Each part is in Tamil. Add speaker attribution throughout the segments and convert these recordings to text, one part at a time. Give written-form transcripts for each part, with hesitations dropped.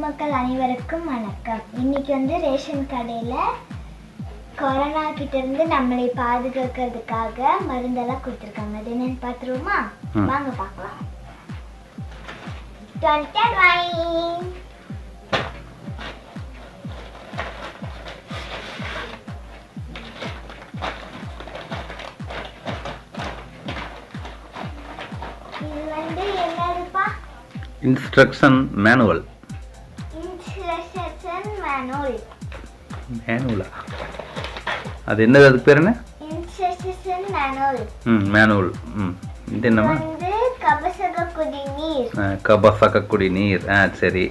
Speaker 1: பொதுமக்கள் அனைவருக்கும் வணக்கம். இன்னைக்கு வந்து ரேஷன் கடையில் கொரோனா கிட்ட இருந்து நம்மளை பாதுகாக்கிறதுக்காக மருந்தெல்லாம் கொடுத்துருக்காங்க. அது என்னன்னு பார்த்துருவோமா? வாங்க பார்க்கலாம். இது வந்து என்னதுப்பா?
Speaker 2: Instruction manual. மேனுவலா? அது என்னது? அதுக்கு பேர் என்ன?
Speaker 1: Instruction manual.
Speaker 2: மேனுவல். இது என்னமா?
Speaker 1: வந்து கபசக குடிநீர்.
Speaker 2: கபசக குடிநீர். சரி.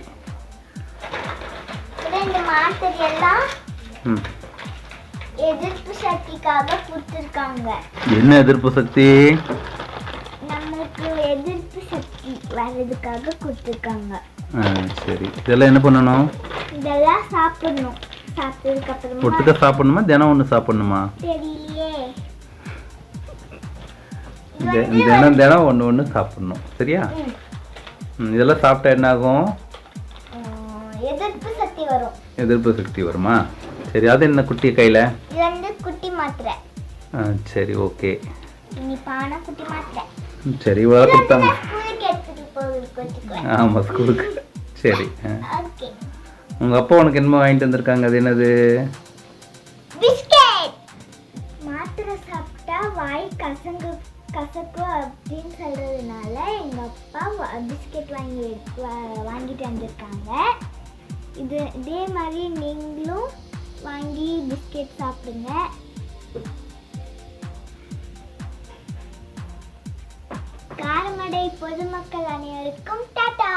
Speaker 1: இந்த மாத்திரை எல்லாம் எதிர்ப்பு சக்திக்காக கொடுத்துருக்காங்க. என்ன
Speaker 2: எதிர்ப்பு சக்தி?
Speaker 1: நமக்கு எதிர்ப்பு சக்தி வர்றதுக்காக கொடுத்துருக்காங்க.
Speaker 2: சரி. இதெல்லாம் என்ன பண்ணணும்?
Speaker 1: இதெல்லாம் சாப்பிடணும். சாப்பிட்டதுக்கு அப்புறமா
Speaker 2: ஒட்டுக்க சாப்பிடணுமா? தினம் ஒன்று சாப்பிடணுமா?
Speaker 1: தெரியலையே.
Speaker 2: தினம் ஒன்று சாப்பிடணும். சரியா? இதெல்லாம் சாப்பிட்டா என்ன ஆகும்?
Speaker 1: எதிர்ப்பு சக்தி வரும்.
Speaker 2: எதிர்ப்பு சக்தி வருமா? சரி. அது என்ன குட்டி கையில்?
Speaker 1: இது வந்து குட்டி மாத்திரை.
Speaker 2: சரி, ஓகே.
Speaker 1: இனிப்பான குட்டி மாத்திரை.
Speaker 2: சரி, இவ்வளோ கொடுத்தாங்க.
Speaker 1: ஸ்கூலுக்கு எடுத்துட்டு போகுது.
Speaker 2: ஆமாம், ஸ்கூலுக்கு. சரி.
Speaker 1: ஓகே.
Speaker 2: உங்கள் அப்பா உனக்கு என்னமோ வாங்கிட்டு வந்திருக்காங்க. அது என்னது?
Speaker 1: பிஸ்கட். மாத்திரை சாப்பிட்டா வாய் கசக்கும் அப்படின்னு சொல்றதுனால எங்க அப்பா பிஸ்கட் வாங்கிட்டு வந்திருக்காங்க. இதே மாதிரி நீங்களும் வாங்கி பிஸ்கட் சாப்பிடுங்க. காரமடை பொதுமக்கள் அனைவருக்கும் டாடா.